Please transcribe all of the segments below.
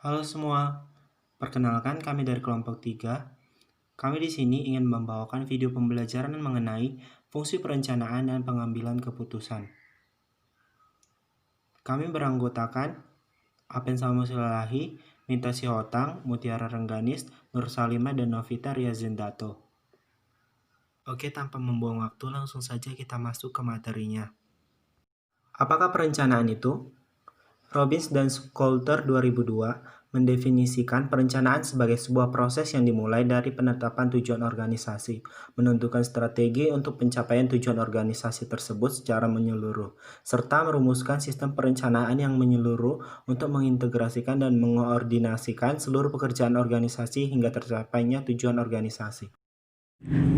Halo semua, perkenalkan kami dari kelompok 3. Kami di sini ingin membawakan video pembelajaran mengenai fungsi perencanaan dan pengambilan keputusan. Kami beranggotakan Apen Samusulahi, Minta Sihotang, Mutiara Rengganis, Nur Salimah, dan Novita Riazendato. Oke, tanpa membuang waktu, langsung saja kita masuk ke materinya. Apakah perencanaan itu? Robbins dan Coulter 2002 mendefinisikan perencanaan sebagai sebuah proses yang dimulai dari penetapan tujuan organisasi, menentukan strategi untuk pencapaian tujuan organisasi tersebut secara menyeluruh, serta merumuskan sistem perencanaan yang menyeluruh untuk mengintegrasikan dan mengoordinasikan seluruh pekerjaan organisasi hingga tercapainya tujuan organisasi.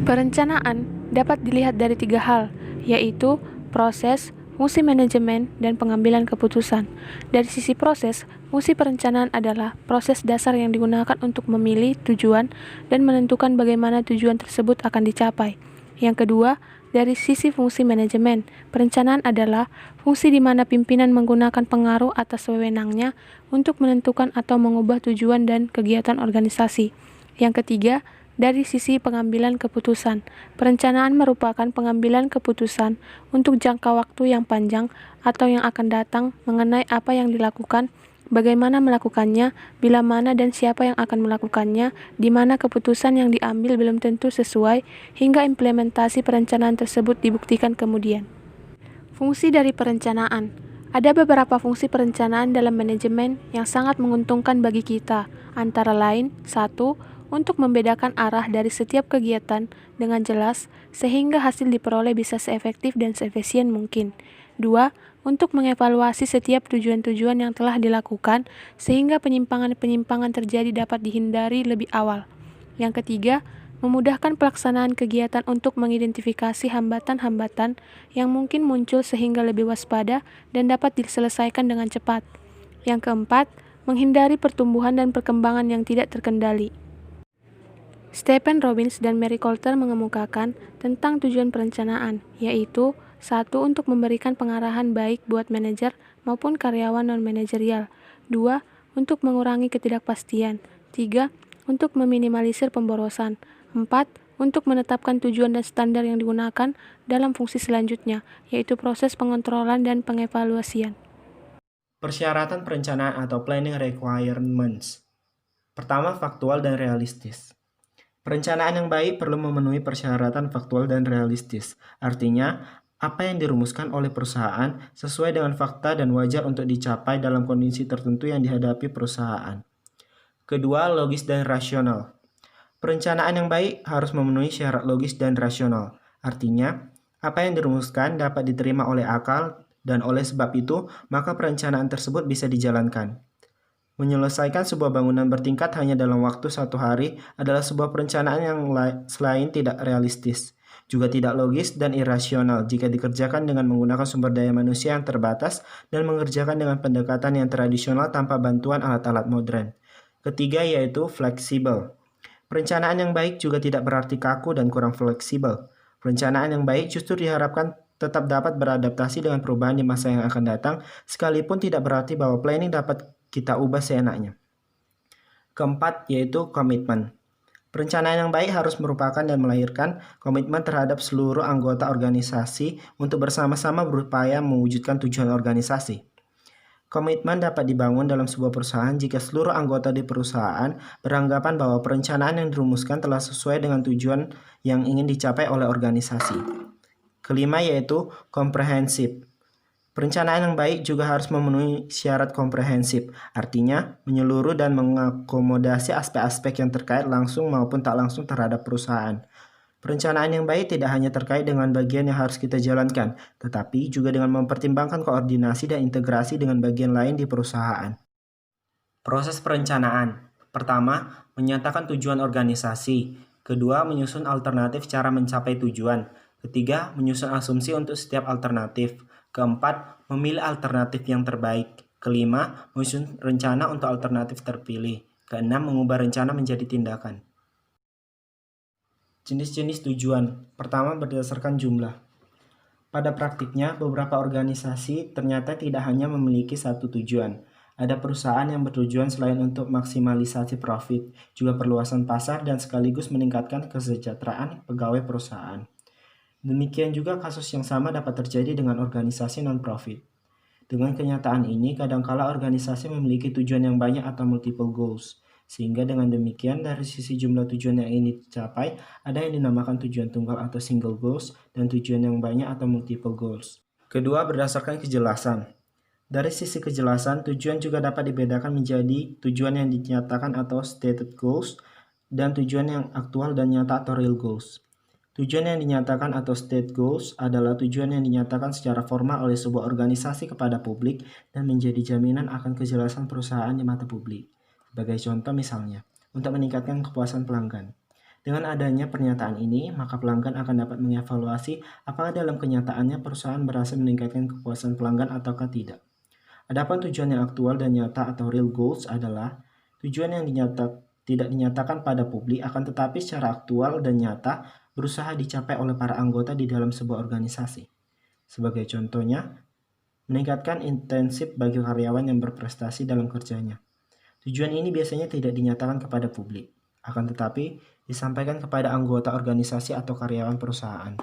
Perencanaan dapat dilihat dari 3 hal, yaitu proses, fungsi manajemen, dan pengambilan keputusan. Dari sisi proses, fungsi perencanaan adalah proses dasar yang digunakan untuk memilih tujuan dan menentukan bagaimana tujuan tersebut akan dicapai. Yang kedua, dari sisi fungsi manajemen, perencanaan adalah fungsi di mana pimpinan menggunakan pengaruh atas wewenangnya untuk menentukan atau mengubah tujuan dan kegiatan organisasi. Yang ketiga, dari sisi pengambilan keputusan, perencanaan merupakan pengambilan keputusan untuk jangka waktu yang panjang atau yang akan datang mengenai apa yang dilakukan, bagaimana melakukannya, bila mana dan siapa yang akan melakukannya, di mana keputusan yang diambil belum tentu sesuai, hingga implementasi perencanaan tersebut dibuktikan kemudian. Fungsi dari perencanaan. Ada beberapa fungsi perencanaan dalam manajemen yang sangat menguntungkan bagi kita, antara lain, 1. Untuk membedakan arah dari setiap kegiatan dengan jelas, sehingga hasil diperoleh bisa seefektif dan seefisien mungkin. 2. Untuk mengevaluasi setiap tujuan-tujuan yang telah dilakukan, sehingga penyimpangan-penyimpangan terjadi dapat dihindari lebih awal. Yang ketiga, memudahkan pelaksanaan kegiatan untuk mengidentifikasi hambatan-hambatan yang mungkin muncul sehingga lebih waspada dan dapat diselesaikan dengan cepat. Yang keempat, menghindari pertumbuhan dan perkembangan yang tidak terkendali. Stephen Robbins dan Mary Coulter mengemukakan tentang tujuan perencanaan, yaitu 1. Untuk memberikan pengarahan baik buat manajer maupun karyawan non-manajerial. 2. Untuk mengurangi ketidakpastian. 3. Untuk meminimalisir pemborosan. 4. Untuk menetapkan tujuan dan standar yang digunakan dalam fungsi selanjutnya, yaitu proses pengontrolan dan pengevaluasian. Persyaratan perencanaan atau planning requirements. Pertama, faktual dan realistis. Perencanaan yang baik perlu memenuhi persyaratan faktual dan realistis. Artinya, apa yang dirumuskan oleh perusahaan sesuai dengan fakta dan wajar untuk dicapai dalam kondisi tertentu yang dihadapi perusahaan. Kedua, logis dan rasional. Perencanaan yang baik harus memenuhi syarat logis dan rasional. Artinya, apa yang dirumuskan dapat diterima oleh akal dan oleh sebab itu, maka perencanaan tersebut bisa dijalankan. Menyelesaikan sebuah bangunan bertingkat hanya dalam waktu 1 hari adalah sebuah perencanaan yang selain tidak realistis, juga tidak logis dan irasional jika dikerjakan dengan menggunakan sumber daya manusia yang terbatas dan mengerjakan dengan pendekatan yang tradisional tanpa bantuan alat-alat modern. Ketiga yaitu fleksibel. Perencanaan yang baik juga tidak berarti kaku dan kurang fleksibel. Perencanaan yang baik justru diharapkan tetap dapat beradaptasi dengan perubahan di masa yang akan datang, sekalipun tidak berarti bahwa planning dapat kita ubah seenaknya. Keempat, yaitu komitmen. Perencanaan yang baik harus merupakan dan melahirkan komitmen terhadap seluruh anggota organisasi untuk bersama-sama berupaya mewujudkan tujuan organisasi. Komitmen dapat dibangun dalam sebuah perusahaan jika seluruh anggota di perusahaan beranggapan bahwa perencanaan yang dirumuskan telah sesuai dengan tujuan yang ingin dicapai oleh organisasi. Kelima, yaitu komprehensif. Perencanaan yang baik juga harus memenuhi syarat komprehensif, artinya menyeluruh dan mengakomodasi aspek-aspek yang terkait langsung maupun tak langsung terhadap perusahaan. Perencanaan yang baik tidak hanya terkait dengan bagian yang harus kita jalankan, tetapi juga dengan mempertimbangkan koordinasi dan integrasi dengan bagian lain di perusahaan. Proses perencanaan. Pertama, menyatakan tujuan organisasi. Kedua, menyusun alternatif cara mencapai tujuan. Ketiga, menyusun asumsi untuk setiap alternatif. Keempat, memilih alternatif yang terbaik. Kelima, menyusun rencana untuk alternatif terpilih. Keenam, mengubah rencana menjadi tindakan. Jenis-jenis tujuan. Pertama, berdasarkan jumlah. Pada praktiknya, beberapa organisasi ternyata tidak hanya memiliki satu tujuan. Ada perusahaan yang bertujuan selain untuk maksimalisasi profit, juga perluasan pasar dan sekaligus meningkatkan kesejahteraan pegawai perusahaan. Demikian juga kasus yang sama dapat terjadi dengan organisasi non-profit. Dengan kenyataan ini, kadangkala organisasi memiliki tujuan yang banyak atau multiple goals. Sehingga dengan demikian, dari sisi jumlah tujuan yang ingin dicapai, ada yang dinamakan tujuan tunggal atau single goals, dan tujuan yang banyak atau multiple goals. Kedua, berdasarkan kejelasan. Dari sisi kejelasan, tujuan juga dapat dibedakan menjadi tujuan yang dinyatakan atau stated goals, dan tujuan yang aktual dan nyata atau real goals. Tujuan yang dinyatakan atau state goals adalah tujuan yang dinyatakan secara formal oleh sebuah organisasi kepada publik dan menjadi jaminan akan kejelasan perusahaan di mata publik. Sebagai contoh misalnya, untuk meningkatkan kepuasan pelanggan. Dengan adanya pernyataan ini, maka pelanggan akan dapat mengevaluasi apakah dalam kenyataannya perusahaan berhasil meningkatkan kepuasan pelanggan ataukah tidak. Adapun tujuan yang aktual dan nyata atau real goals adalah tujuan yang tidak dinyatakan pada publik akan tetapi secara aktual dan nyata berusaha dicapai oleh para anggota di dalam sebuah organisasi. Sebagai contohnya, meningkatkan intensif bagi karyawan yang berprestasi dalam kerjanya. Tujuan ini biasanya tidak dinyatakan kepada publik, akan tetapi disampaikan kepada anggota organisasi atau karyawan perusahaan.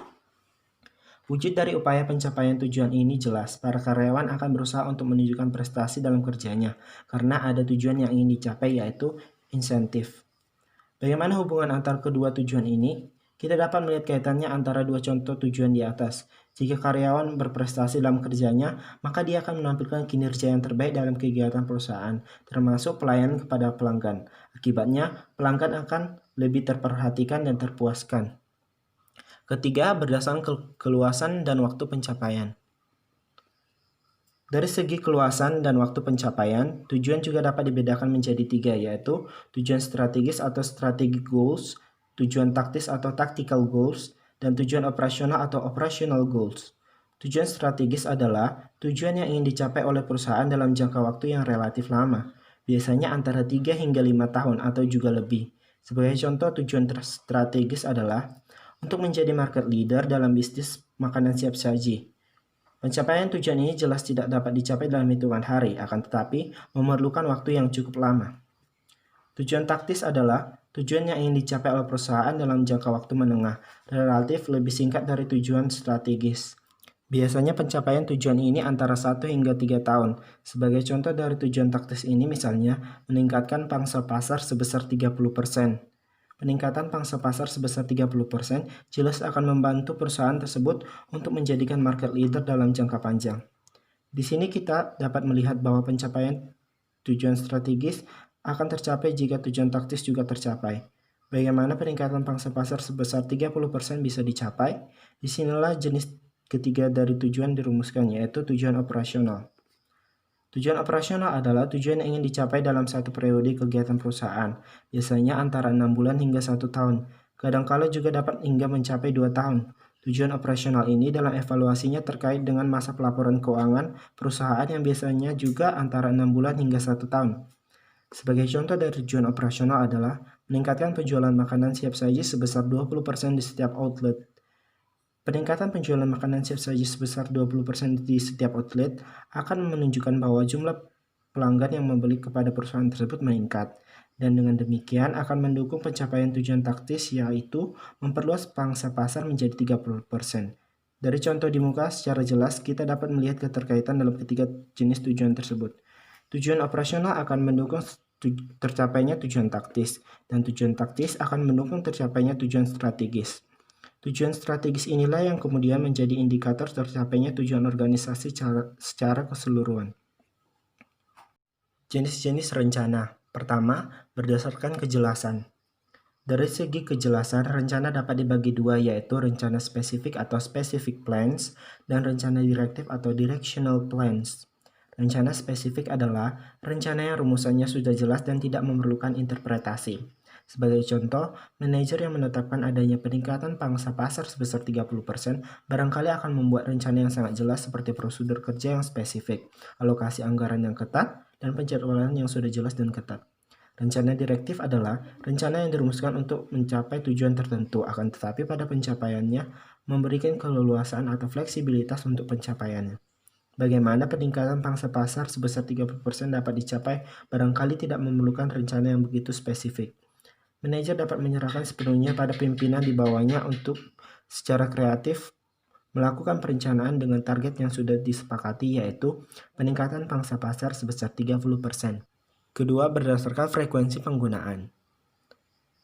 Wujud dari upaya pencapaian tujuan ini jelas, para karyawan akan berusaha untuk menunjukkan prestasi dalam kerjanya, karena ada tujuan yang ingin dicapai yaitu insentif. Bagaimana hubungan antar kedua tujuan ini? Kita dapat melihat kaitannya antara dua contoh tujuan di atas. Jika karyawan berprestasi dalam kerjanya, maka dia akan menampilkan kinerja yang terbaik dalam kegiatan perusahaan, termasuk pelayanan kepada pelanggan. Akibatnya, pelanggan akan lebih terperhatikan dan terpuaskan. Ketiga, berdasarkan keluasan dan waktu pencapaian. Dari segi keluasan dan waktu pencapaian, tujuan juga dapat dibedakan menjadi tiga, yaitu tujuan strategis atau strategic goals, tujuan taktis atau tactical goals, dan tujuan operasional atau operational goals. Tujuan strategis adalah tujuan yang ingin dicapai oleh perusahaan dalam jangka waktu yang relatif lama, biasanya antara 3 hingga 5 tahun atau juga lebih. Sebagai contoh, tujuan strategis adalah untuk menjadi market leader dalam bisnis makanan siap saji. Pencapaian tujuan ini jelas tidak dapat dicapai dalam hitungan hari, akan tetapi memerlukan waktu yang cukup lama. Tujuan taktis adalah tujuan yang ingin dicapai oleh perusahaan dalam jangka waktu menengah, relatif lebih singkat dari tujuan strategis. Biasanya pencapaian tujuan ini antara 1 hingga 3 tahun. Sebagai contoh dari tujuan taktis ini misalnya, meningkatkan pangsa pasar sebesar 30%. Peningkatan pangsa pasar sebesar 30% jelas akan membantu perusahaan tersebut untuk menjadikan market leader dalam jangka panjang. Di sini kita dapat melihat bahwa pencapaian tujuan strategis akan tercapai jika tujuan taktis juga tercapai. Bagaimana peningkatan pangsa pasar sebesar 30% bisa dicapai? Disinilah jenis ketiga dari tujuan dirumuskan, yaitu tujuan operasional. Tujuan operasional adalah tujuan yang ingin dicapai dalam satu periode kegiatan perusahaan, biasanya antara 6 bulan hingga 1 tahun. Kadangkala juga dapat hingga mencapai 2 tahun. Tujuan operasional ini dalam evaluasinya terkait dengan masa pelaporan keuangan perusahaan yang biasanya juga antara 6 bulan hingga 1 tahun. Sebagai contoh dari tujuan operasional adalah meningkatkan penjualan makanan siap saji sebesar 20% di setiap outlet. Peningkatan penjualan makanan siap saji sebesar 20% di setiap outlet akan menunjukkan bahwa jumlah pelanggan yang membeli kepada perusahaan tersebut meningkat. Dan dengan demikian akan mendukung pencapaian tujuan taktis, yaitu memperluas pangsa pasar menjadi 30%. Dari contoh di muka secara jelas kita dapat melihat keterkaitan dalam ketiga jenis tujuan tersebut. Tujuan operasional akan mendukung tercapainya tujuan taktis, dan tujuan taktis akan mendukung tercapainya tujuan strategis. Tujuan strategis inilah yang kemudian menjadi indikator tercapainya tujuan organisasi secara keseluruhan. Jenis-jenis rencana. Pertama, berdasarkan kejelasan. Dari segi kejelasan, rencana dapat dibagi dua, yaitu rencana spesifik atau specific plans dan rencana direktif atau directional plans. Rencana spesifik adalah rencana yang rumusannya sudah jelas dan tidak memerlukan interpretasi. Sebagai contoh, manajer yang menetapkan adanya peningkatan pangsa pasar sebesar 30% barangkali akan membuat rencana yang sangat jelas seperti prosedur kerja yang spesifik, alokasi anggaran yang ketat, dan penjadwalan yang sudah jelas dan ketat. Rencana direktif adalah rencana yang dirumuskan untuk mencapai tujuan tertentu, akan tetapi pada pencapaiannya memberikan keleluasaan atau fleksibilitas untuk pencapaiannya. Bagaimana peningkatan pangsa pasar sebesar 30% dapat dicapai barangkali tidak memerlukan rencana yang begitu spesifik. Manajer dapat menyerahkan sepenuhnya pada pimpinan di bawahnya untuk secara kreatif melakukan perencanaan dengan target yang sudah disepakati, yaitu peningkatan pangsa pasar sebesar 30%. Kedua, berdasarkan frekuensi penggunaan.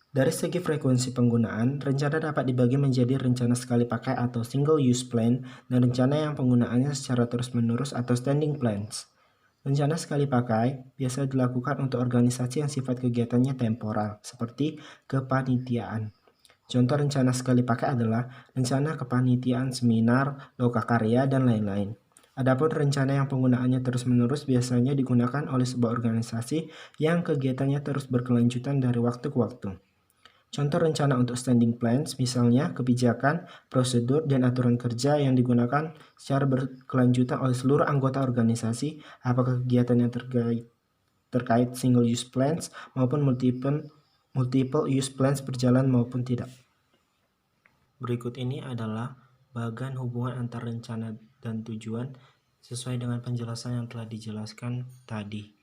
Dari segi frekuensi penggunaan, rencana dapat dibagi menjadi rencana sekali pakai atau single use plan dan rencana yang penggunaannya secara terus-menerus atau standing plans. Rencana sekali pakai biasa dilakukan untuk organisasi yang sifat kegiatannya temporal, seperti kepanitiaan. Contoh rencana sekali pakai adalah rencana kepanitiaan seminar, lokakarya, dan lain-lain. Adapun rencana yang penggunaannya terus-menerus biasanya digunakan oleh sebuah organisasi yang kegiatannya terus berkelanjutan dari waktu ke waktu. Contoh rencana untuk standing plans, misalnya kebijakan, prosedur, dan aturan kerja yang digunakan secara berkelanjutan oleh seluruh anggota organisasi, apakah kegiatan yang terkait single-use plans maupun multiple use plans berjalan maupun tidak. Berikut ini adalah bagan hubungan antara rencana dan tujuan sesuai dengan penjelasan yang telah dijelaskan tadi.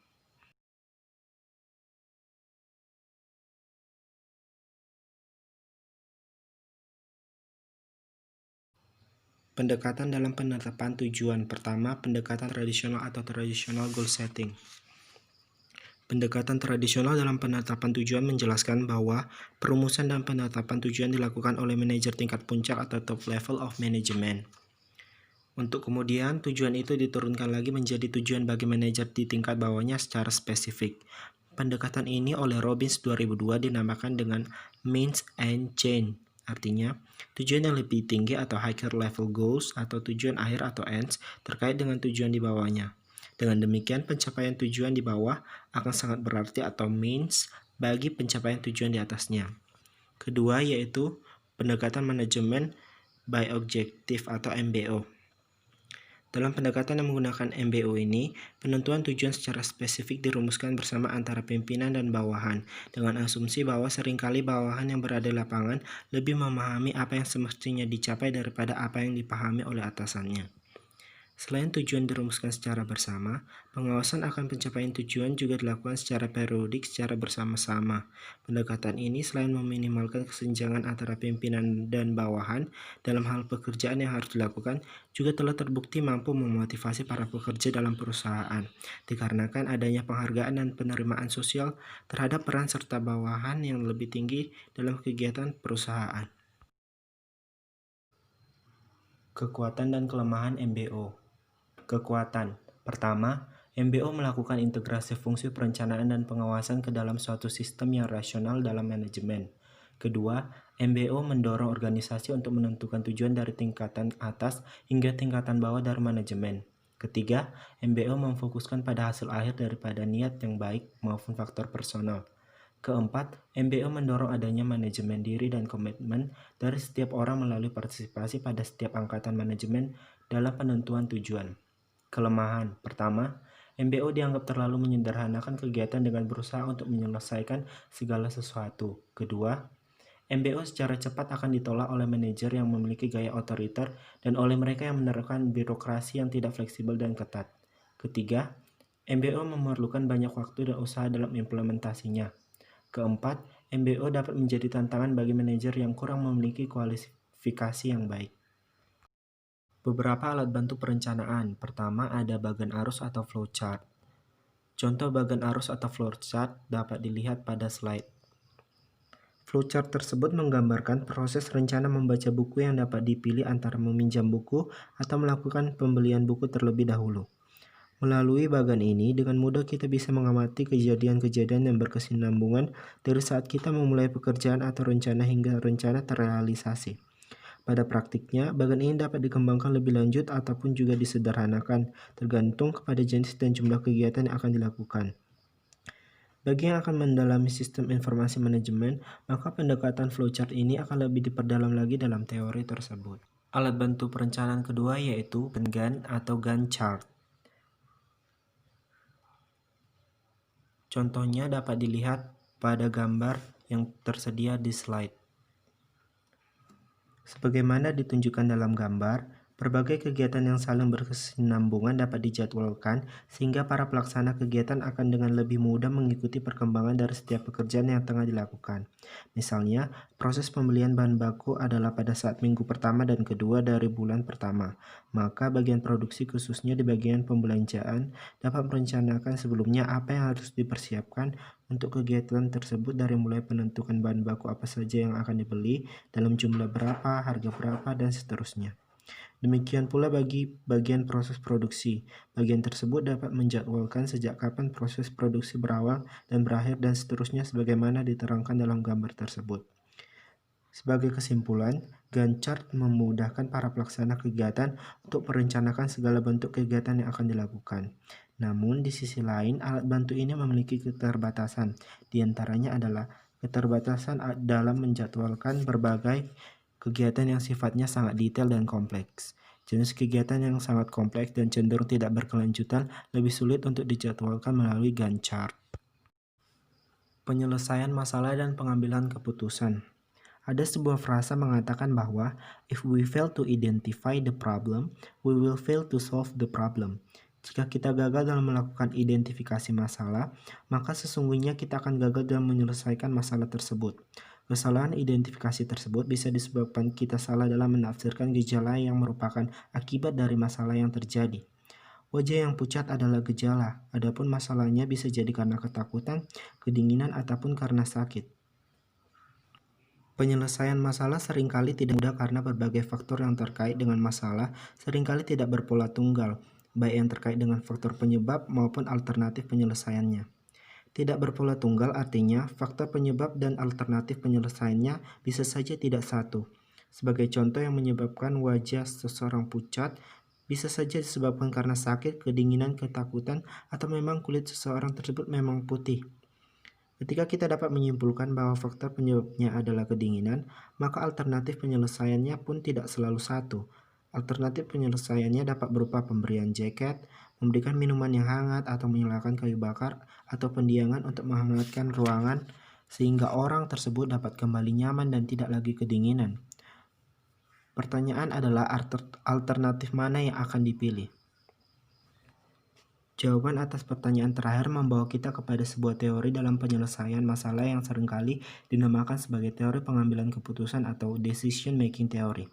Pendekatan dalam penetapan tujuan. Pertama, pendekatan tradisional atau traditional goal setting. Pendekatan tradisional dalam penetapan tujuan menjelaskan bahwa perumusan dan penetapan tujuan dilakukan oleh manajer tingkat puncak atau top level of management. Untuk kemudian, tujuan itu diturunkan lagi menjadi tujuan bagi manajer di tingkat bawahnya secara spesifik. Pendekatan ini oleh Robbins 2002 dinamakan dengan means and chain. Artinya, tujuan yang lebih tinggi atau higher level goals atau tujuan akhir atau ends terkait dengan tujuan di bawahnya. Dengan demikian, pencapaian tujuan di bawah akan sangat berarti atau means bagi pencapaian tujuan di atasnya. Kedua yaitu pendekatan manajemen by objective atau MBO. Dalam pendekatan yang menggunakan MBO ini, penentuan tujuan secara spesifik dirumuskan bersama antara pimpinan dan bawahan, dengan asumsi bahwa seringkali bawahan yang berada di lapangan lebih memahami apa yang semestinya dicapai daripada apa yang dipahami oleh atasannya. Selain tujuan dirumuskan secara bersama, pengawasan akan pencapaian tujuan juga dilakukan secara periodik secara bersama-sama. Pendekatan ini selain meminimalkan kesenjangan antara pimpinan dan bawahan dalam hal pekerjaan yang harus dilakukan, juga telah terbukti mampu memotivasi para pekerja dalam perusahaan, dikarenakan adanya penghargaan dan penerimaan sosial terhadap peran serta bawahan yang lebih tinggi dalam kegiatan perusahaan. Kekuatan dan kelemahan MBO. Kekuatan. Pertama, MBO melakukan integrasi fungsi perencanaan dan pengawasan ke dalam suatu sistem yang rasional dalam manajemen. Kedua, MBO mendorong organisasi untuk menentukan tujuan dari tingkatan atas hingga tingkatan bawah dari manajemen. Ketiga, MBO memfokuskan pada hasil akhir daripada niat yang baik maupun faktor personal. Keempat, MBO mendorong adanya manajemen diri dan komitmen dari setiap orang melalui partisipasi pada setiap angkatan manajemen dalam penentuan tujuan. Kelemahan. Pertama, MBO dianggap terlalu menyederhanakan kegiatan dengan berusaha untuk menyelesaikan segala sesuatu. Kedua, MBO secara cepat akan ditolak oleh manajer yang memiliki gaya otoriter dan oleh mereka yang menerapkan birokrasi yang tidak fleksibel dan ketat. Ketiga, MBO memerlukan banyak waktu dan usaha dalam implementasinya. Keempat, MBO dapat menjadi tantangan bagi manajer yang kurang memiliki kualifikasi yang baik. Beberapa alat bantu perencanaan. Pertama, ada bagan arus atau flowchart. Contoh bagan arus atau flowchart dapat dilihat pada slide. Flowchart tersebut menggambarkan proses rencana membaca buku yang dapat dipilih antara meminjam buku atau melakukan pembelian buku terlebih dahulu. Melalui bagan ini, dengan mudah kita bisa mengamati kejadian-kejadian yang berkesinambungan dari saat kita memulai pekerjaan atau rencana hingga rencana terrealisasi. Pada praktiknya, bagan ini dapat dikembangkan lebih lanjut ataupun juga disederhanakan, tergantung kepada jenis dan jumlah kegiatan yang akan dilakukan. Bagi yang akan mendalami sistem informasi manajemen, maka pendekatan flowchart ini akan lebih diperdalam lagi dalam teori tersebut. Alat bantu perencanaan kedua yaitu Gantt atau Gantt chart. Contohnya dapat dilihat pada gambar yang tersedia di slide. Sebagaimana ditunjukkan dalam gambar, Berbagai kegiatan yang saling berkesinambungan dapat dijadwalkan sehingga para pelaksana kegiatan akan dengan lebih mudah mengikuti perkembangan dari setiap pekerjaan yang tengah dilakukan. Misalnya, proses pembelian bahan baku adalah pada saat minggu pertama dan kedua dari bulan pertama. Maka bagian produksi khususnya di bagian pembelanjaan dapat merencanakan sebelumnya apa yang harus dipersiapkan untuk kegiatan tersebut dari mulai penentukan bahan baku apa saja yang akan dibeli, dalam jumlah berapa, harga berapa, dan seterusnya. Demikian pula bagi bagian proses produksi. Bagian tersebut dapat menjadwalkan sejak kapan proses produksi berawal dan berakhir dan seterusnya sebagaimana diterangkan dalam gambar tersebut. Sebagai kesimpulan, Gantt chart memudahkan para pelaksana kegiatan untuk merencanakan segala bentuk kegiatan yang akan dilakukan. Namun, di sisi lain, alat bantu ini memiliki keterbatasan. Di antaranya adalah keterbatasan dalam menjadwalkan berbagai kegiatan yang sifatnya sangat detail dan kompleks. Jenis kegiatan yang sangat kompleks dan cenderung tidak berkelanjutan lebih sulit untuk dijadwalkan melalui Gantt chart. Penyelesaian masalah dan pengambilan keputusan. Ada sebuah frasa mengatakan bahwa if we fail to identify the problem, we will fail to solve the problem. Jika kita gagal dalam melakukan identifikasi masalah, maka sesungguhnya kita akan gagal dalam menyelesaikan masalah tersebut. Kesalahan identifikasi tersebut bisa disebabkan kita salah dalam menafsirkan gejala yang merupakan akibat dari masalah yang terjadi. Wajah yang pucat adalah gejala, adapun masalahnya bisa jadi karena ketakutan, kedinginan, ataupun karena sakit. Penyelesaian masalah seringkali tidak mudah karena berbagai faktor yang terkait dengan masalah seringkali tidak berpola tunggal, baik yang terkait dengan faktor penyebab maupun alternatif penyelesaiannya. Tidak berpola tunggal artinya faktor penyebab dan alternatif penyelesaiannya bisa saja tidak satu. Sebagai contoh, yang menyebabkan wajah seseorang pucat bisa saja disebabkan karena sakit, kedinginan, ketakutan, atau memang kulit seseorang tersebut memang putih. Ketika kita dapat menyimpulkan bahwa faktor penyebabnya adalah kedinginan, maka alternatif penyelesaiannya pun tidak selalu satu. Alternatif penyelesaiannya dapat berupa pemberian jaket, memberikan minuman yang hangat, atau menyalakan kayu bakar atau pendiangan untuk menghangatkan ruangan sehingga orang tersebut dapat kembali nyaman dan tidak lagi kedinginan. Pertanyaan adalah alternatif mana yang akan dipilih? Jawaban atas pertanyaan terakhir membawa kita kepada sebuah teori dalam penyelesaian masalah yang seringkali dinamakan sebagai teori pengambilan keputusan atau decision making theory.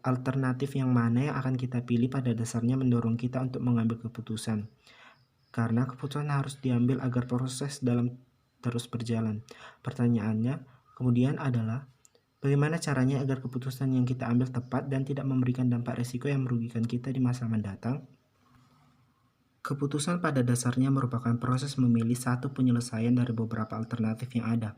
Alternatif yang mana yang akan kita pilih pada dasarnya mendorong kita untuk mengambil keputusan. Karena keputusan harus diambil agar proses dalam terus berjalan. Pertanyaannya kemudian adalah, bagaimana caranya agar keputusan yang kita ambil tepat dan tidak memberikan dampak risiko yang merugikan kita di masa mendatang? Keputusan pada dasarnya merupakan proses memilih satu penyelesaian dari beberapa alternatif yang ada.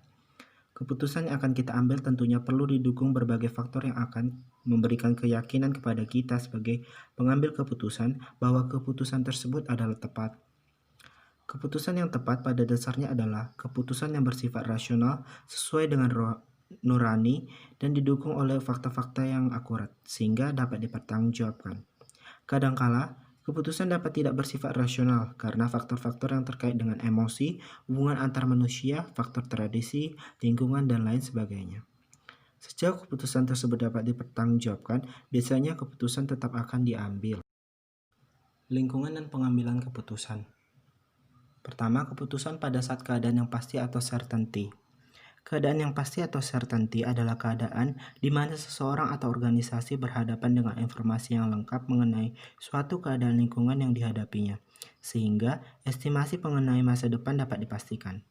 Keputusan yang akan kita ambil tentunya perlu didukung berbagai faktor yang akan memberikan keyakinan kepada kita sebagai pengambil keputusan bahwa keputusan tersebut adalah tepat. Keputusan yang tepat pada dasarnya adalah keputusan yang bersifat rasional, sesuai dengan nurani, dan didukung oleh fakta-fakta yang akurat, sehingga dapat dipertanggungjawabkan. Kadangkala, keputusan dapat tidak bersifat rasional karena faktor-faktor yang terkait dengan emosi, hubungan antar manusia, faktor tradisi, lingkungan, dan lain sebagainya. Sejauh keputusan tersebut dapat dipertanggungjawabkan, biasanya keputusan tetap akan diambil. Lingkungan dan pengambilan keputusan. Pertama, keputusan pada saat keadaan yang pasti atau certainty. Keadaan yang pasti atau certainty adalah keadaan di mana seseorang atau organisasi berhadapan dengan informasi yang lengkap mengenai suatu keadaan lingkungan yang dihadapinya, sehingga estimasi mengenai masa depan dapat dipastikan.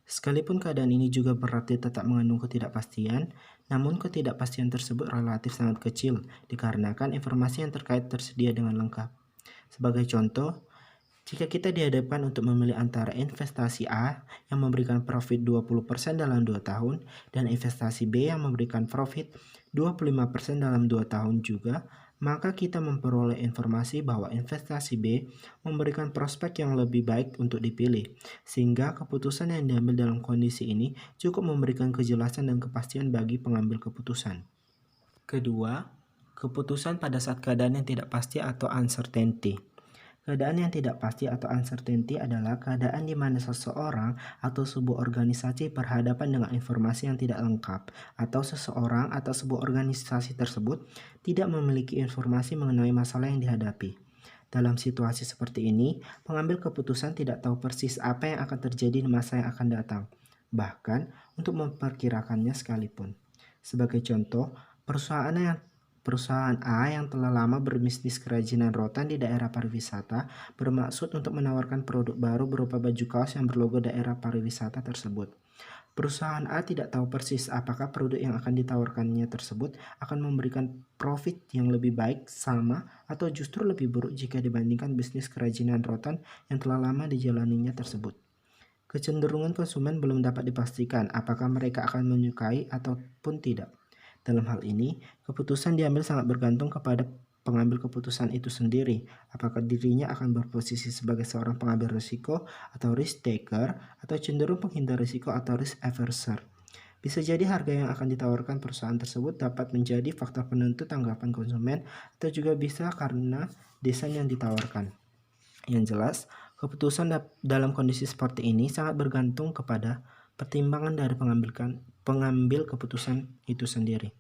Sekalipun keadaan ini juga berarti tetap mengandung ketidakpastian, namun ketidakpastian tersebut relatif sangat kecil dikarenakan informasi yang terkait tersedia dengan lengkap. Sebagai contoh, jika kita dihadapkan untuk memilih antara investasi A yang memberikan profit 20% dalam 2 tahun dan investasi B yang memberikan profit 25% dalam 2 tahun juga, maka kita memperoleh informasi bahwa investasi B memberikan prospek yang lebih baik untuk dipilih, sehingga keputusan yang diambil dalam kondisi ini cukup memberikan kejelasan dan kepastian bagi pengambil keputusan. Kedua, keputusan pada saat keadaan yang tidak pasti atau uncertainty. Keadaan yang tidak pasti atau uncertainty adalah keadaan di mana seseorang atau sebuah organisasi berhadapan dengan informasi yang tidak lengkap, atau seseorang atau sebuah organisasi tersebut tidak memiliki informasi mengenai masalah yang dihadapi. Dalam situasi seperti ini, pengambil keputusan tidak tahu persis apa yang akan terjadi di masa yang akan datang, bahkan untuk memperkirakannya sekalipun. Sebagai contoh, Perusahaan A yang telah lama berbisnis kerajinan rotan di daerah pariwisata bermaksud untuk menawarkan produk baru berupa baju kaos yang berlogo daerah pariwisata tersebut. Perusahaan A tidak tahu persis apakah produk yang akan ditawarkannya tersebut akan memberikan profit yang lebih baik, sama, atau justru lebih buruk jika dibandingkan bisnis kerajinan rotan yang telah lama dijalaninya tersebut. Kecenderungan konsumen belum dapat dipastikan apakah mereka akan menyukai ataupun tidak. Dalam hal ini, keputusan diambil sangat bergantung kepada pengambil keputusan itu sendiri, apakah dirinya akan berposisi sebagai seorang pengambil risiko atau risk taker, atau cenderung penghindar risiko atau risk averser. Bisa jadi harga yang akan ditawarkan perusahaan tersebut dapat menjadi faktor penentu tanggapan konsumen, atau juga bisa karena desain yang ditawarkan. Yang jelas, keputusan dalam kondisi seperti ini sangat bergantung kepada pertimbangan dari pengambil keputusan itu sendiri.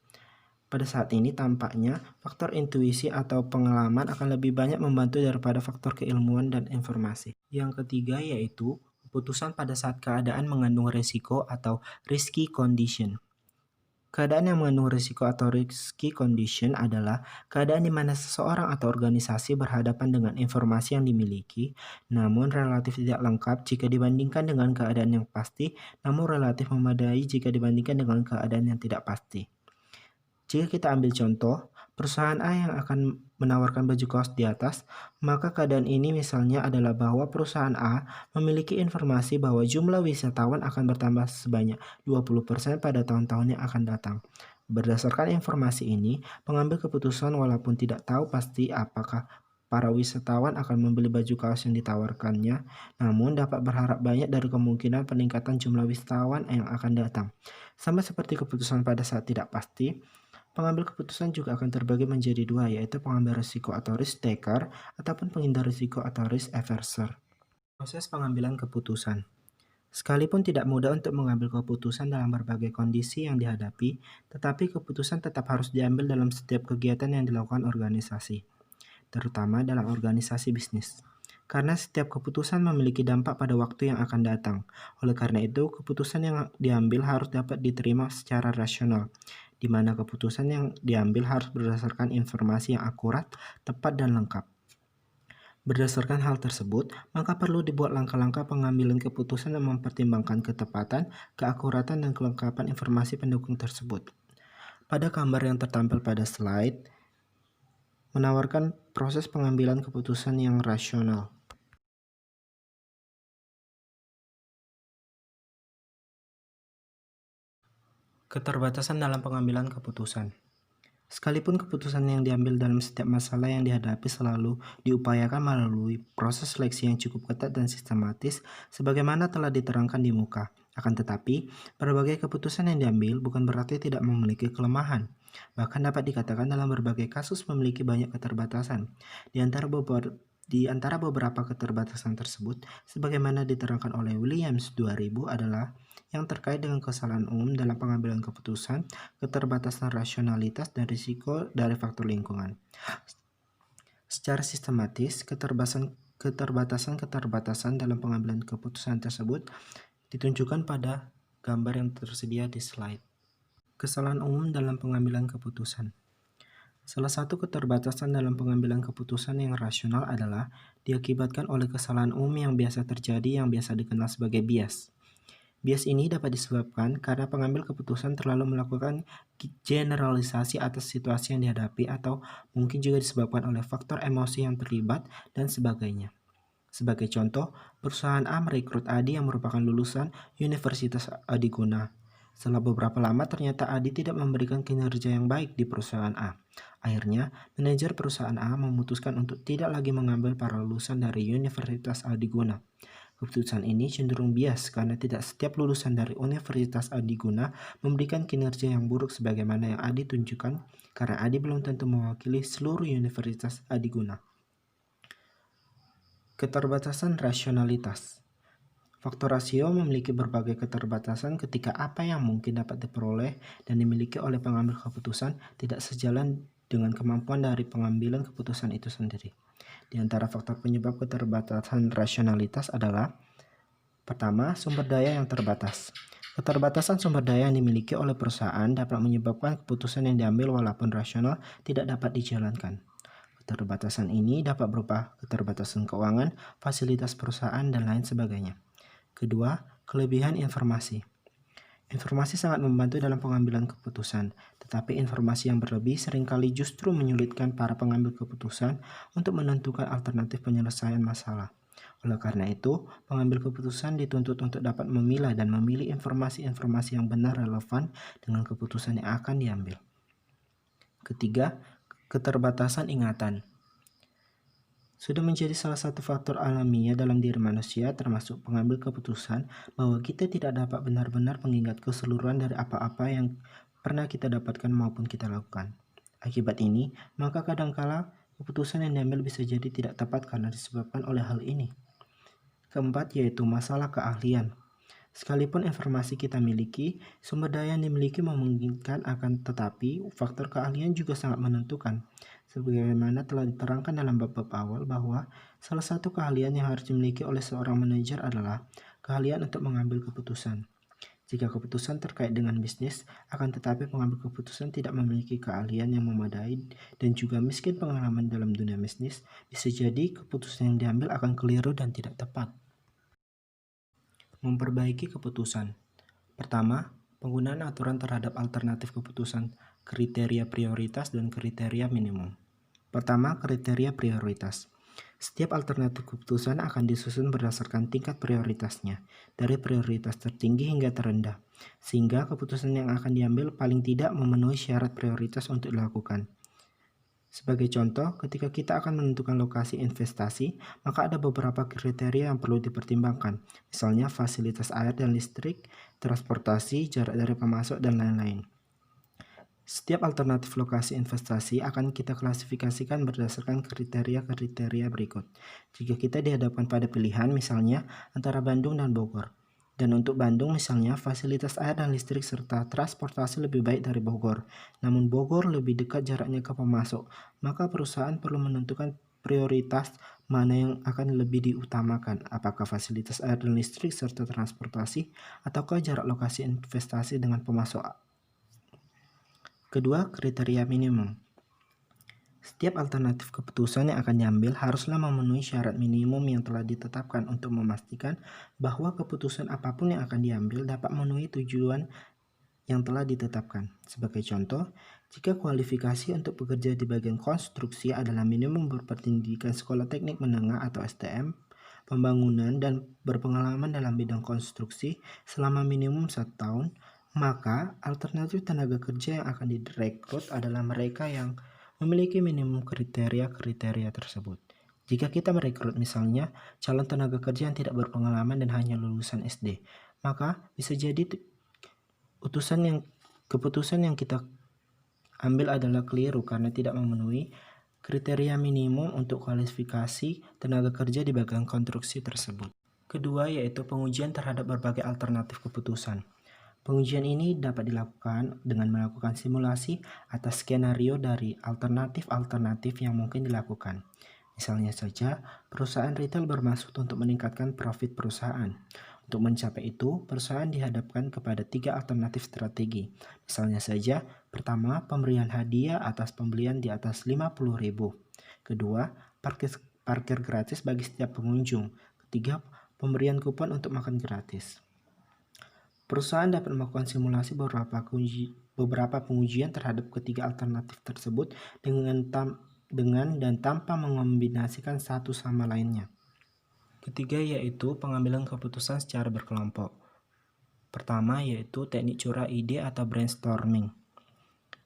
Pada saat ini tampaknya faktor intuisi atau pengalaman akan lebih banyak membantu daripada faktor keilmuan dan informasi. Yang ketiga yaitu keputusan pada saat keadaan mengandung risiko atau risky condition. Keadaan yang mengandung risiko atau risky condition adalah keadaan di mana seseorang atau organisasi berhadapan dengan informasi yang dimiliki, namun relatif tidak lengkap jika dibandingkan dengan keadaan yang pasti, namun relatif memadai jika dibandingkan dengan keadaan yang tidak pasti. Jika kita ambil contoh, perusahaan A yang akan menawarkan baju kaos di atas, maka keadaan ini misalnya adalah bahwa perusahaan A memiliki informasi bahwa jumlah wisatawan akan bertambah sebanyak 20% pada tahun-tahun yang akan datang. Berdasarkan informasi ini, pengambil keputusan walaupun tidak tahu pasti apakah para wisatawan akan membeli baju kaos yang ditawarkannya, namun dapat berharap banyak dari kemungkinan peningkatan jumlah wisatawan yang akan datang. Sama seperti keputusan pada saat tidak pasti, pengambil keputusan juga akan terbagi menjadi dua, yaitu pengambil risiko atau risk taker, ataupun penghindar risiko atau risk averser. Proses pengambilan keputusan. Sekalipun tidak mudah untuk mengambil keputusan dalam berbagai kondisi yang dihadapi, tetapi keputusan tetap harus diambil dalam setiap kegiatan yang dilakukan organisasi, terutama dalam organisasi bisnis. Karena setiap keputusan memiliki dampak pada waktu yang akan datang. Oleh karena itu, keputusan yang diambil harus dapat diterima secara rasional, di mana keputusan yang diambil harus berdasarkan informasi yang akurat, tepat, dan lengkap. Berdasarkan hal tersebut, maka perlu dibuat langkah-langkah pengambilan keputusan yang mempertimbangkan ketepatan, keakuratan, dan kelengkapan informasi pendukung tersebut. Pada gambar yang tertampil pada slide, menawarkan proses pengambilan keputusan yang rasional. Keterbatasan dalam pengambilan keputusan. Sekalipun keputusan yang diambil dalam setiap masalah yang dihadapi selalu diupayakan melalui proses seleksi yang cukup ketat dan sistematis, sebagaimana telah diterangkan di muka. Akan tetapi, berbagai keputusan yang diambil bukan berarti tidak memiliki kelemahan. Bahkan dapat dikatakan dalam berbagai kasus memiliki banyak keterbatasan. Di antara beberapa keterbatasan tersebut, sebagaimana diterangkan oleh Williams 2000 adalah yang terkait dengan kesalahan umum dalam pengambilan keputusan, keterbatasan rasionalitas, dan risiko dari faktor lingkungan. Secara sistematis, keterbatasan dalam pengambilan keputusan tersebut ditunjukkan pada gambar yang tersedia di slide. Kesalahan umum dalam pengambilan keputusan. Salah satu keterbatasan dalam pengambilan keputusan yang rasional adalah diakibatkan oleh kesalahan umum yang biasa terjadi yang biasa dikenal sebagai bias. Bias ini dapat disebabkan karena pengambil keputusan terlalu melakukan generalisasi atas situasi yang dihadapi, atau mungkin juga disebabkan oleh faktor emosi yang terlibat dan sebagainya. Sebagai contoh, perusahaan A merekrut Adi yang merupakan lulusan Universitas Adiguna. Setelah beberapa lama ternyata Adi tidak memberikan kinerja yang baik di perusahaan A. Akhirnya, manajer perusahaan A memutuskan untuk tidak lagi mengambil para lulusan dari Universitas Adiguna. Keputusan ini cenderung bias karena tidak setiap lulusan dari Universitas Adiguna memberikan kinerja yang buruk sebagaimana yang Adi tunjukkan, karena Adi belum tentu mewakili seluruh Universitas Adiguna. Keterbatasan rasionalitas. Faktor rasio memiliki berbagai keterbatasan ketika apa yang mungkin dapat diperoleh dan dimiliki oleh pengambil keputusan tidak sejalan dengan kemampuan dari pengambilan keputusan itu sendiri. Di antara faktor penyebab keterbatasan rasionalitas adalah: pertama, sumber daya yang terbatas. Keterbatasan sumber daya yang dimiliki oleh perusahaan dapat menyebabkan keputusan yang diambil walaupun rasional tidak dapat dijalankan. Keterbatasan ini dapat berupa keterbatasan keuangan, fasilitas perusahaan, dan lain sebagainya. Kedua, kelebihan informasi. Informasi sangat membantu dalam pengambilan keputusan, tetapi informasi yang berlebih seringkali justru menyulitkan para pengambil keputusan untuk menentukan alternatif penyelesaian masalah. Oleh karena itu, pengambil keputusan dituntut untuk dapat memilah dan memilih informasi-informasi yang benar relevan dengan keputusan yang akan diambil. Ketiga, keterbatasan ingatan. Sudah menjadi salah satu faktor alamiah dalam diri manusia, termasuk pengambil keputusan, bahwa kita tidak dapat benar-benar mengingat keseluruhan dari apa-apa yang pernah kita dapatkan maupun kita lakukan. Akibat ini, maka kadangkala keputusan yang diambil bisa jadi tidak tepat karena disebabkan oleh hal ini. Keempat, yaitu masalah keahlian. Sekalipun informasi kita miliki, sumber daya yang dimiliki memungkinkan, akan tetapi faktor keahlian juga sangat menentukan. Sebagaimana telah diterangkan dalam bab-bab awal bahwa salah satu keahlian yang harus dimiliki oleh seorang manajer adalah keahlian untuk mengambil keputusan. Jika keputusan terkait dengan bisnis, akan tetapi pengambil keputusan tidak memiliki keahlian yang memadai dan juga miskin pengalaman dalam dunia bisnis, bisa jadi keputusan yang diambil akan keliru dan tidak tepat. Memperbaiki keputusan. Pertama, penggunaan aturan terhadap alternatif keputusan, kriteria prioritas dan kriteria minimum. Pertama, kriteria prioritas. Setiap alternatif keputusan akan disusun berdasarkan tingkat prioritasnya, dari prioritas tertinggi hingga terendah, sehingga keputusan yang akan diambil paling tidak memenuhi syarat prioritas untuk dilakukan. Sebagai contoh, ketika kita akan menentukan lokasi investasi, maka ada beberapa kriteria yang perlu dipertimbangkan, misalnya fasilitas air dan listrik, transportasi, jarak dari pemasok, dan lain-lain. Setiap alternatif lokasi investasi akan kita klasifikasikan berdasarkan kriteria-kriteria berikut. Jika kita dihadapkan pada pilihan misalnya antara Bandung dan Bogor, dan untuk Bandung misalnya fasilitas air dan listrik serta transportasi lebih baik dari Bogor, namun Bogor lebih dekat jaraknya ke pemasok, maka perusahaan perlu menentukan prioritas mana yang akan lebih diutamakan, apakah fasilitas air dan listrik serta transportasi, ataukah jarak lokasi investasi dengan pemasok. Kedua, kriteria minimum. Setiap alternatif keputusan yang akan diambil haruslah memenuhi syarat minimum yang telah ditetapkan untuk memastikan bahwa keputusan apapun yang akan diambil dapat memenuhi tujuan yang telah ditetapkan. Sebagai contoh, jika kualifikasi untuk bekerja di bagian konstruksi adalah minimum berpendidikan sekolah teknik menengah atau STM, pembangunan dan berpengalaman dalam bidang konstruksi selama minimum 1 tahun, maka alternatif tenaga kerja yang akan direkrut adalah mereka yang memiliki minimum kriteria-kriteria tersebut. Jika kita merekrut misalnya calon tenaga kerja yang tidak berpengalaman dan hanya lulusan SD, maka bisa jadi keputusan yang kita ambil adalah keliru karena tidak memenuhi kriteria minimum untuk kualifikasi tenaga kerja di bagian konstruksi tersebut. Kedua, yaitu pengujian terhadap berbagai alternatif keputusan. Pengujian ini dapat dilakukan dengan melakukan simulasi atas skenario dari alternatif-alternatif yang mungkin dilakukan. Misalnya saja, perusahaan retail bermaksud untuk meningkatkan profit perusahaan. Untuk mencapai itu, perusahaan dihadapkan kepada 3 alternatif strategi. Misalnya saja, pertama, pemberian hadiah atas pembelian di atas 50.000. Kedua, parkir gratis bagi setiap pengunjung. Ketiga, pemberian kupon untuk makan gratis. Perusahaan dapat melakukan simulasi beberapa pengujian terhadap ketiga alternatif tersebut dengan dan tanpa mengombinasikan satu sama lainnya. Ketiga, yaitu pengambilan keputusan secara berkelompok. Pertama, yaitu teknik curah ide atau brainstorming.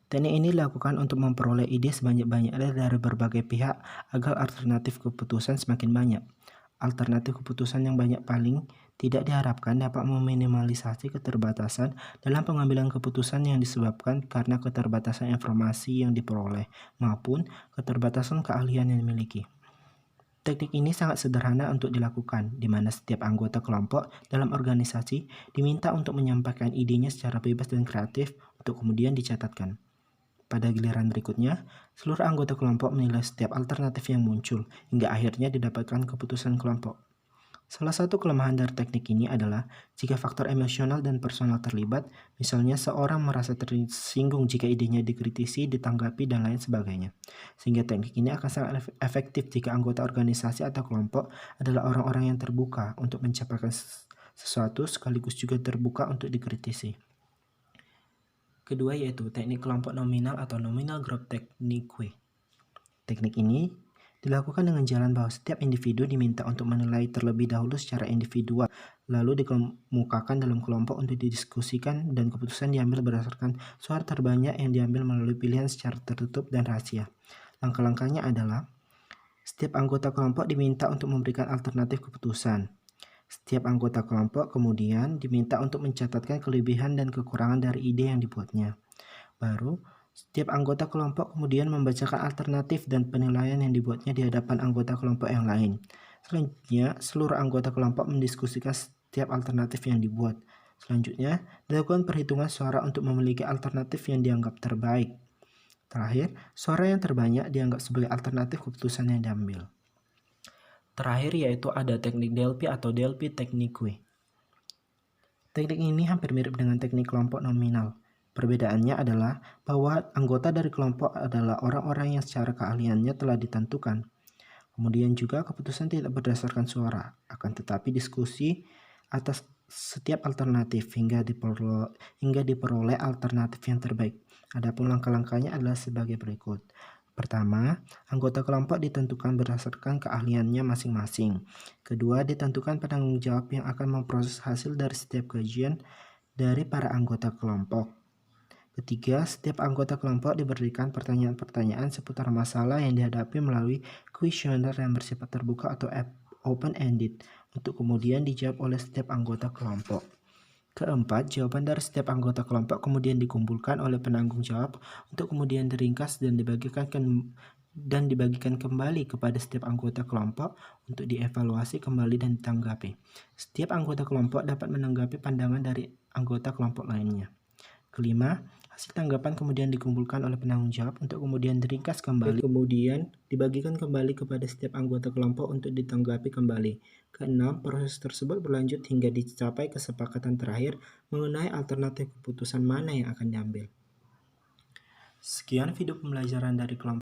Teknik ini dilakukan untuk memperoleh ide sebanyak-banyaknya dari berbagai pihak agar alternatif keputusan semakin banyak. Alternatif keputusan yang banyak paling tidak diharapkan dapat meminimalisasi keterbatasan dalam pengambilan keputusan yang disebabkan karena keterbatasan informasi yang diperoleh maupun keterbatasan keahlian yang dimiliki. Teknik ini sangat sederhana untuk dilakukan, di mana setiap anggota kelompok dalam organisasi diminta untuk menyampaikan idenya secara bebas dan kreatif untuk kemudian dicatatkan. Pada giliran berikutnya, seluruh anggota kelompok menilai setiap alternatif yang muncul, hingga akhirnya didapatkan keputusan kelompok. Salah satu kelemahan dari teknik ini adalah jika faktor emosional dan personal terlibat, misalnya seorang merasa tersinggung jika idenya dikritisi, ditanggapi, dan lain sebagainya. Sehingga teknik ini akan sangat efektif jika anggota organisasi atau kelompok adalah orang-orang yang terbuka untuk mencapai sesuatu sekaligus juga terbuka untuk dikritisi. Kedua yaitu teknik kelompok nominal atau nominal group technique. Teknik ini dilakukan dengan jalan bahwa setiap individu diminta untuk menilai terlebih dahulu secara individual, lalu dikemukakan dalam kelompok untuk didiskusikan dan keputusan diambil berdasarkan suara terbanyak yang diambil melalui pilihan secara tertutup dan rahasia. Langkah-langkahnya adalah setiap anggota kelompok diminta untuk memberikan alternatif keputusan. Setiap anggota kelompok kemudian diminta untuk mencatatkan kelebihan dan kekurangan dari ide yang dibuatnya. Baru, setiap anggota kelompok kemudian membacakan alternatif dan penilaian yang dibuatnya di hadapan anggota kelompok yang lain. Selanjutnya, seluruh anggota kelompok mendiskusikan setiap alternatif yang dibuat. Selanjutnya, dilakukan perhitungan suara untuk memiliki alternatif yang dianggap terbaik. Terakhir, suara yang terbanyak dianggap sebagai alternatif keputusan yang diambil. Terakhir yaitu ada teknik Delphi atau Delphi Technique. Teknik ini hampir mirip dengan teknik kelompok nominal. Perbedaannya adalah bahwa anggota dari kelompok adalah orang-orang yang secara keahliannya telah ditentukan. Kemudian juga keputusan tidak berdasarkan suara, akan tetapi diskusi atas setiap alternatif hingga diperoleh alternatif yang terbaik. Adapun langkah-langkahnya adalah sebagai berikut. Pertama, anggota kelompok ditentukan berdasarkan keahliannya masing-masing. Kedua, ditentukan penanggung jawab yang akan memproses hasil dari setiap kajian dari para anggota kelompok. Ketiga, setiap anggota kelompok diberikan pertanyaan-pertanyaan seputar masalah yang dihadapi melalui kuesioner yang bersifat terbuka atau open-ended untuk kemudian dijawab oleh setiap anggota kelompok. Keempat, jawaban dari setiap anggota kelompok kemudian dikumpulkan oleh penanggung jawab untuk kemudian diringkas dan dibagikan kembali kepada setiap anggota kelompok untuk dievaluasi kembali dan ditanggapi. Setiap anggota kelompok dapat menanggapi pandangan dari anggota kelompok lainnya. Kelima, hasil tanggapan kemudian dikumpulkan oleh penanggung jawab untuk kemudian diringkas kembali, kemudian dibagikan kembali kepada setiap anggota kelompok untuk ditanggapi kembali. Keenam, proses tersebut berlanjut hingga dicapai kesepakatan terakhir mengenai alternatif keputusan mana yang akan diambil. Sekian video pembelajaran dari kelompok